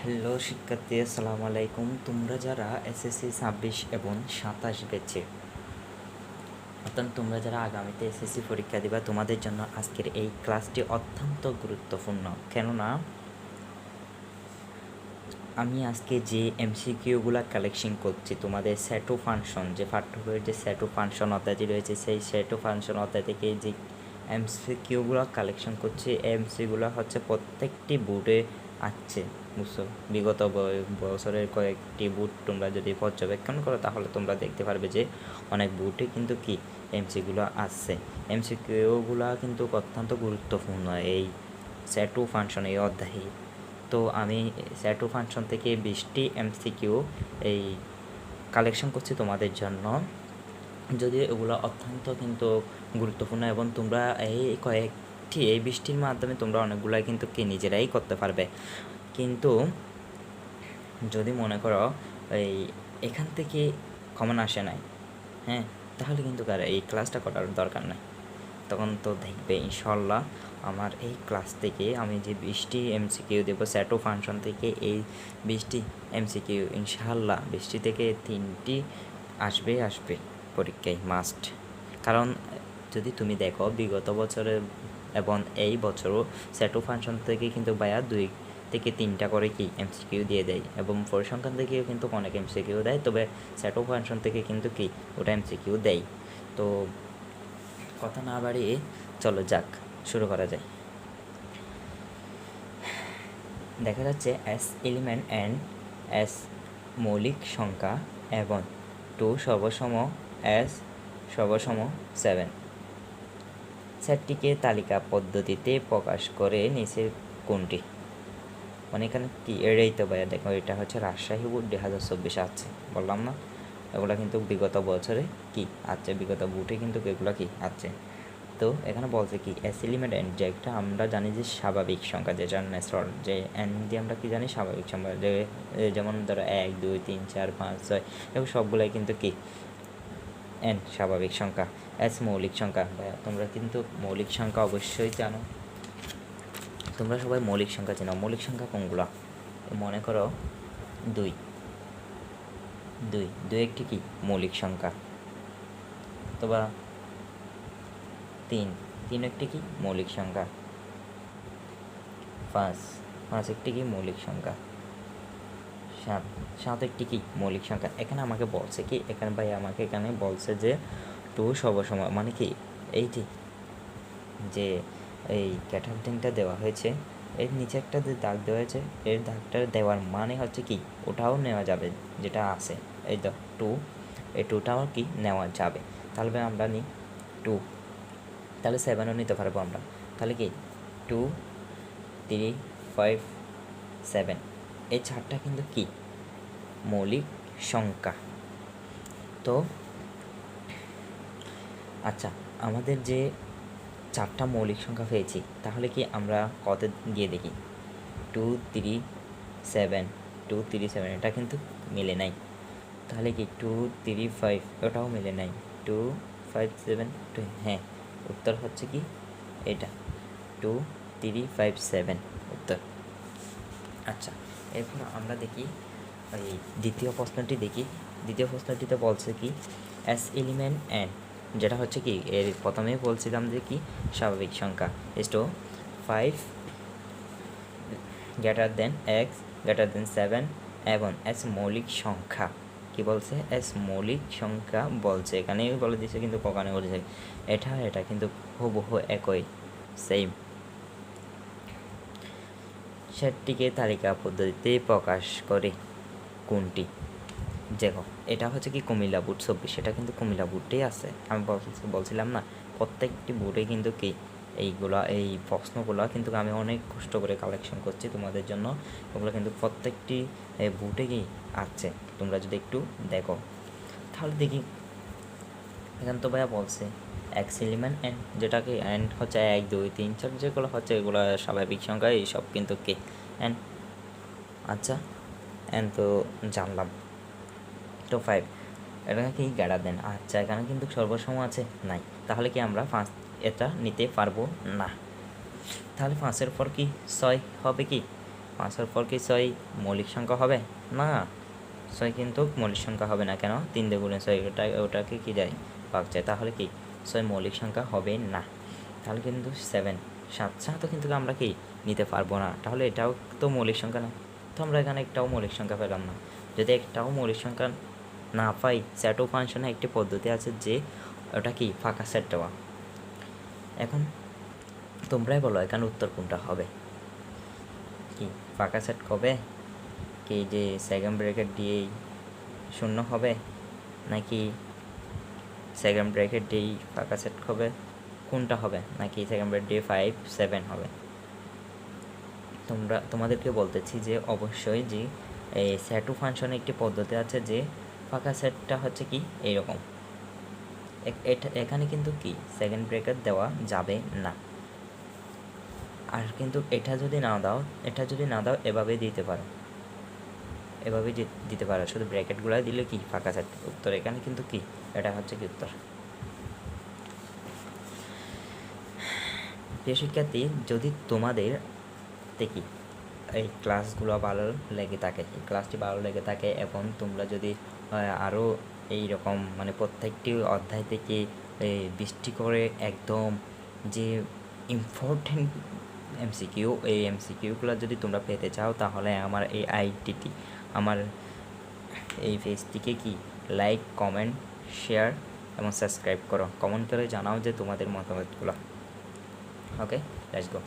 Hello শিক্ষার্থী, আসসালামু আলাইকুম। তোমরা যারা এসএসসি 26 এবং 27 ব্যাচে, অর্থাৎ তোমরা যারা আগামীতে এসএসসি পরীক্ষা দিবা, তোমাদের জন্য আজকের এই ক্লাসটি অত্যন্ত গুরুত্বপূর্ণ। কেননা আমি আজকে যে এমসিকিউগুলা কালেকশন করছি, তোমাদের সেটো ফাংশন, যে পাঠ্য বইয়ের যে সেটো ফাংশন অধ্যায়টি রয়েছে, সেই সেটো ফাংশন অধ্যায় থেকে যে এমসিকিউগুলো কালেকশন করছি, এমসিগুলো হচ্ছে প্রত্যেকটি বোর্ডে আসছে, বুঝছো? বিগত বছরের কয়েকটি বোর্ড তোমরা যদি পর্যবেক্ষণ করো, তাহলে তোমরা দেখতে পারবে যে অনেক বোর্ডে কিন্তু কি এমসিগুলো আসছে। এমসিকিউগুলো কিন্তু অত্যন্ত গুরুত্বপূর্ণ এই সেটো ফাংশন এই অধ্যায়ে। তো আমি সেটো ফাংশন থেকে 20টি এমসিকিউ এই কালেকশন করছি তোমাদের জন্য, যদিও এগুলো অত্যন্ত কিন্তু গুরুত্বপূর্ণ এবং তোমরা এই 20টির মাধ্যমে তোমরা অনেকগুলাই কিন্তু কি নিজেরাই করতে পারবে। কিন্তু যদি মনে করো এখান থেকে কমন আসে নাই, হ্যাঁ, তাহলে কিন্তু এই ক্লাসটা করার দরকার নাই। তখন তো দেখবে ইনশাল্লাহ আমার এই ক্লাস থেকে আমি যে 20টি এমসিকিউ দেবো সেটো ফাংশন থেকে, এই 20টি এমসিকিউ ইনশাল্লাহ 20টি থেকে 3টি আসবে পরীক্ষায় মাস্ট। কারণ যদি তুমি দেখো বিগত বছরে এবং এই বছরও সেটো ফাংশন থেকে কিন্তু ভাইয়া 2 থেকে 3টা করে কি এমসিকিউ দিয়ে দেয়, এবং পরিসংখ্যান থেকেও কিন্তু অনেক এমসিকিউ দেয়, তবে সেটো ফাংশন থেকে কিন্তু কি ওটা এমসিকিউ দেয়। তো কথা না বাড়িয়ে চলো যাক, শুরু করা যায়। দেখা যাচ্ছে এস এলিমেন্ট অ্যান্ড এস মৌলিক সংখ্যা এবং 2 সর্বসম এস সর্বসম 7 সেটটিকে তালিকা পদ্ধতিতে প্রকাশ করে নিচে কোনটি? মানে এখানে কি এড়াই তো ভাইয়া, দেখো এটা হচ্ছে রাজশাহী বোর্ড 2024 আছে, বললাম না? এগুলো কিন্তু বিগত বছরে কি আছে, বিগত বুটে কিন্তু এগুলো কি আছে। তো এখানে বলছে কি এস এলিমেন্ট এন, যেটা আমরা জানি যে স্বাভাবিক সংখ্যা, যেটা ন্যাচারাল, যে এন দিয়ে আমরা কি জানি স্বাভাবিক সংখ্যা, যে যেমন ধরো 1 2 3 4 5 6 এগুলো সবগুলাই কিন্তু কি এন স্বাভাবিক সংখ্যা। এস মৌলিক সংখ্যা, তোমরা কিন্তু মৌলিক সংখ্যা অবশ্যই জানো, তোমরা সবাই মৌলিক সংখ্যা চেনো। মৌলিক সংখ্যা কোনগুলো? মনে করো 2 2 2 একটি কি মৌলিক সংখ্যা, অথবা 3 3 একটি কি মৌলিক সংখ্যা, 5 5 একটি কি মৌলিক সংখ্যা, 7 7 একটি কি মৌলিক সংখ্যা। এখানে আমাকে বলছে কি, এখানে ভাই আমাকে এখানে বলছে যে 2 সবসময়, মানে কি এই যে এই ক্যাটারটিংটা দেওয়া হয়েছে, এর নিচে একটা যে দাগ দেওয়া হয়েছে, এর দাগটা দেওয়ার মানে হচ্ছে কি ওটাও নেওয়া যাবে, যেটা আছে এই তো 2, এই 2টাও কি নেওয়া যাবে। তাহলে আমরা নিই 2, তাহলে 7ও নিতে পারবো আমরা। তাহলে কি 2 3 5 7, এই 4টা কিন্তু কি মৌলিক সংখ্যা। তো আচ্ছা, আমাদের যে 4টা মৌলিক সংখ্যা পেয়েছি, তাহলে কি আমরা কত গিয়ে দেখি 2 3 7 2 3 7, এটা কিন্তু মিলে নাই। তাহলে কি 2 3 5, ওটাও মিলে নাই। 2 5 7 2, হ্যাঁ, উত্তর হচ্ছে কি এটা 2 3 5 7 উত্তর। আচ্ছা, এরপর আমরা দেখি এই দ্বিতীয় প্রশ্নটি দেখি। দ্বিতীয় প্রশ্নটিতে বলছে কি এস এলিমেন্ট এন, যেটা হচ্ছে কি এর প্রথমেই বলছিলাম যে কি স্বাভাবিক সংখ্যা, is to 5 greater than x greater than 7 এবং এস মৌলিক সংখ্যা। কি বলছে? এস মৌলিক সংখ্যা বলছে, এখানেই বলে দিচ্ছে, কিন্তু কখনো বলেছে এটা কিন্তু হুবহু একই, সেম। সেটটিকে তালিকা পদ্ধতিতে প্রকাশ করে কোনটি? দেখো এটা হচ্ছে কি কুমিল্লা বোর্ড 24, এটা কিন্তু কুমিল্লা বোর্ডেই আছে। আমি বলছিলাম না প্রত্যেকটি বোর্ডে কিন্তু কি এইগুলা এই প্রশ্নগুলো কিন্তু আমি অনেক কষ্ট করে কালেকশন করছি তোমাদের জন্য, ওগুলো কিন্তু প্রত্যেকটি বোর্ডে কি আছে, তোমরা যদি একটু দেখো তাহলে দেখি। এখানে তো ভাইয়া বলছে এক্স এলিমেন্ট এন, যেটাকে এন হচ্ছে 1 2 3 4, যেগুলো হচ্ছে এগুলো স্বাভাবিক সংখ্যা, এইসব কিন্তু কে এন। আচ্ছা, এন তো জানলাম। তো 5, এটা কি গ্রেটার দেন, আচ্ছা এখানে কিন্তু সর্বসম আছে নাই, তাহলে কি আমরা 5 এটা নিতে পারবো না। তাহলে 5-এর পর কি 6 হবে কি 5-এর পর কি 6 মৌলিক সংখ্যা হবে না, 6 কিন্তু মৌলিক সংখ্যা হবে না। কেন? 3 দিয়ে গুণে 6, ওটাকে কি যায়, ভাগ যায়। তাহলে কি 6 মৌলিক সংখ্যা হবে না। তাহলে কিন্তু 7 তো কিন্তু আমরা কি নিতে পারবো না। তাহলে এটাও তো মৌলিক সংখ্যা না, তো আমরা এখানে একটাও মৌলিক সংখ্যা পেলাম না। যদি একটাও মৌলিক সংখ্যা না পাই, স্যাটো ফাংশনে একটি পদ্ধতি আছে যে ওটা কি ফাঁকা সেট দেওয়া। এখন তোমরাই বলো এখানে উত্তর কোনটা হবে, কি ফাঁকা সেট কবে, কি যে সেকেন্ড ব্র্যাকেট দিয়েই 0 হবে, নাকি সেকেন্ড ব্র্যাকেট দিয়েই ফাঁকা সেট হবে, কোনটা হবে, নাকি সেকেন্ড ব্র্যাকেট দিয়ে 5 7 হবে। তোমাদেরকে বলতেছি যে অবশ্যই যে এই স্যাটো ফাংশনে একটি পদ্ধতি আছে যে ফাঁকা সেটটা হচ্ছে কি এইরকম, এখানে কিন্তু কি সেকেন্ড ব্র্যাকেট দেওয়া যাবে না। আর কিন্তু এটা যদি না দাও এভাবেই দিতে পারো, শুধু ব্র্যাকেটগুলো দিলে কি ফাঁকা সেট উত্তর। এখানে কিন্তু কি এটা হচ্ছে কি উত্তর। প্রিয় শিক্ষার্থী, যদি তোমাদের দেখি এই ক্লাসগুলো ভালো লেগে থাকে, এই ক্লাসটি ভালো লেগে থাকে এবং তোমরা যদি আরও এইরকম মানে প্রত্যেকটি অধ্যায় থেকে 20টি করে একদম যে ইম্পর্টেন্ট এমসিকিউ, এই এমসিকিউগুলো যদি তোমরা পেতে চাও, তাহলে আমার এই আইডিটি, আমার এই পেজটিকে কি লাইক, কমেন্ট, শেয়ার এবং সাবস্ক্রাইব করো। কমেন্ট করে জানাও যে তোমাদের মতামতগুলো। ওকে, লেটস গো।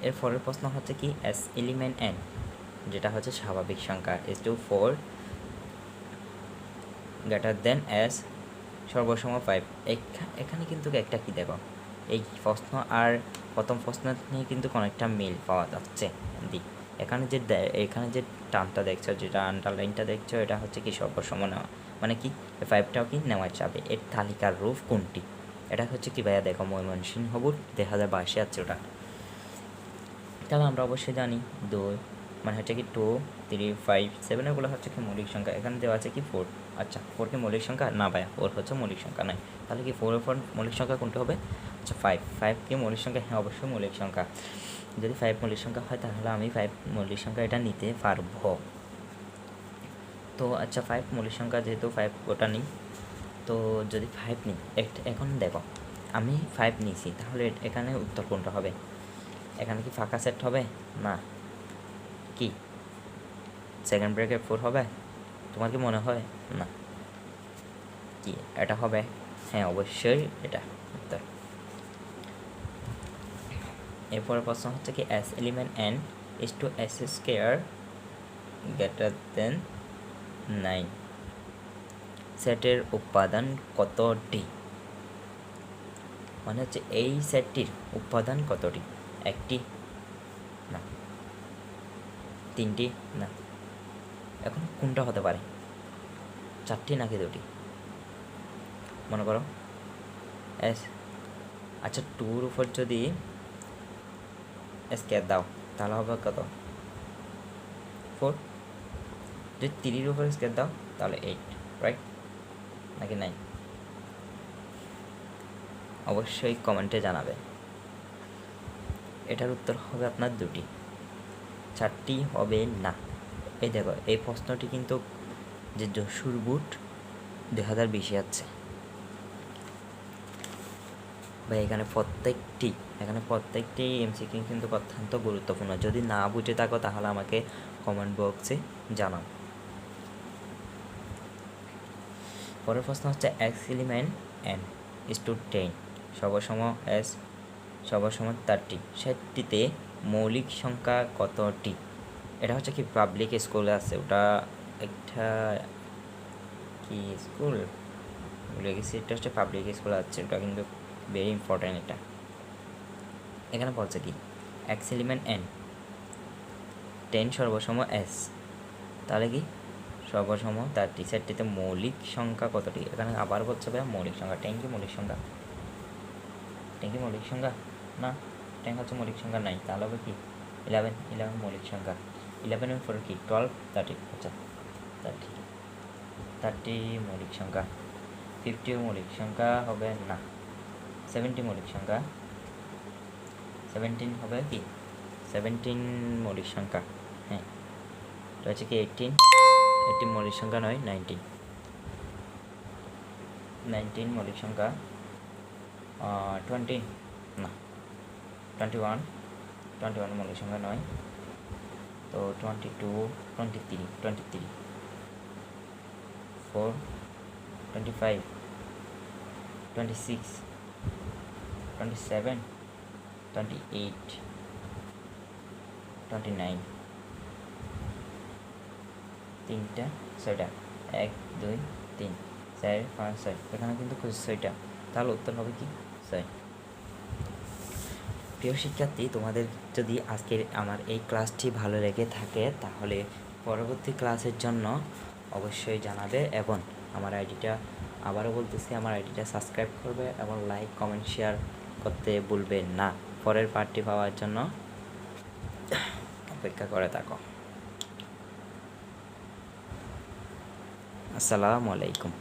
এর পরের প্রশ্ন হচ্ছে কি এস এলিমেন্ট এন, যেটা হচ্ছে স্বাভাবিক সংখ্যা S2 4 গ্রেটার দেন এস সর্বসম 5। এখানে কিন্তু একটা কি দেখো, এই প্রশ্ন আর প্রথম প্রশ্ন নিয়ে কিন্তু অনেকটা মিল পাওয়া যাচ্ছে। এখানে যে টার্মটা দেখছো, যেটা আন্ডারলাইনটা দেখছো, এটা হচ্ছে কি সর্বসম নেওয়া, মানে কি 5টাও কি নেওয়া যাবে। এর তালিকার রূপ কোনটি? এটা হচ্ছে কি ভাইয়া দেখো ময়মনসিংহ 2022 আছে ওটা। তাহলে আমরা অবশ্যই জানি 2 মানে হচ্ছে কি 2 3 5 7 এগুলো হচ্ছে কি মৌলিক সংখ্যা। এখানে দেওয়া আছে কি 4। আচ্ছা 4 কি মৌলিক সংখ্যা না ভাইয়া, 4 হচ্ছে মৌলিক সংখ্যা নয়। তাহলে কি 4 মৌলিক সংখ্যা কোনটা হবে? আচ্ছা 5 কি মৌলিক সংখ্যা? হ্যাঁ অবশ্যই মৌলিক সংখ্যা। যদি 5 মৌলিক সংখ্যা হয় তাহলে আমি 5 মৌলিক সংখ্যা এটা নিতে পারবো। তো আচ্ছা 5 মৌলিক সংখ্যা, যেহেতু 5 ওটা নিই, তো যদি 5 নিই, এখন দেখো আমি 5 নিয়েছি, তাহলে এখানে উত্তর কোনটা হবে? এখানে কি ফাঁকা সেট হবে না, কি সেকেন্ড ব্র্যাকেট 4 হবে? তোমার কি মনে হয়? না, কি এটা হবে? হ্যাঁ অবশ্যই এটা উত্তর। এরপরে প্রশ্ন হচ্ছে কি S element N is to S square greater than 9 সেটের উপাদান কতটি? মানে হচ্ছে এই সেটটির উপাদান কতটি? একটি না, 3টি না, এখন কোনটা হতে পারে? 4টি নাকি 2টি? মনে করো এস, আচ্ছা 2-র উপর যদি স্কোয়ার দাও তাহলে হবে কত? 4। যদি 3-র উপর স্কোয়ার দাও তাহলে 8, রাইট নাকি 9? অবশ্যই কমেন্টে জানাবে। এটার উত্তর হবে আপনার 2টি, 4টি হবে না। এই দেখো এই প্রশ্নটি কিন্তু যে যশোর বোর্ড 2020 আছে ভাই। এখানে প্রত্যেকটি এমসিকিউ কিন্তু অত্যন্ত গুরুত্বপূর্ণ। যদি না বুঝে থাকো তাহলে আমাকে কমেন্ট বক্সে জানাও। পরের প্রশ্ন হচ্ছে X element N is two 10 সর্বসম এস সর্বসম 30 সেটটিতে মৌলিক সংখ্যা কতটি? এটা হচ্ছে কি পাবলিক স্কুলে আছে, ওটা একটা কি স্কুল ভুলে গেছি, এটা হচ্ছে পাবলিক স্কুল আছে, ওটা কিন্তু ভেরি ইম্পর্টেন্ট। এটা এখানে বলছে কি এক্স এলিমেন্ট এন 10 সর্বসম এস, তাহলে কি সর্বসম 30 সেটটিতে মৌলিক সংখ্যা কতটি? এখানে আবার বলছে ভাই মৌলিক সংখ্যা। 10 কি মৌলিক সংখ্যা? 10 কি মৌলিক সংখ্যা না, 10 হচ্ছে মৌলিক সংখ্যা নাই। তাহলে হবে কি 11 মৌলিক সংখ্যা। 11-এর পরে কি 12 30, আচ্ছা 30 মৌলিক সংখ্যা। 50 মৌলিক সংখ্যা হবে না। 70 মৌলিক সংখ্যা। 17 হবে কি 17 মৌলিক সংখ্যা, হ্যাঁ এটা হচ্ছে কি 18 মৌলিক সংখ্যা নয়, 19 মৌলিক সংখ্যা, 20 না 21 মৌলিক সংখ্যা নয়, তো 22 23 4 25 26 27 28 29 তিনটা ছয়টা 1 2 3 4 5 6, এখানে কিন্তু 6টা, তাহলে উত্তর হবে কি 6। প্রিয় শিক্ষার্থী, তোমাদের যদি আজকের আমার এই ক্লাসটি ভালো লেগে থাকে তাহলে পরবর্তী ক্লাসের জন্য অবশ্যই জানাবে, এবং আমার আইডিটা আবারও বলতেছি, আমার আইডিটা সাবস্ক্রাইব করবে এবং লাইক কমেন্ট শেয়ার করতে ভুলবেন না। পরের পার্টটি পাওয়ার জন্য অপেক্ষা করে থাকো। আসসালামু আলাইকুম।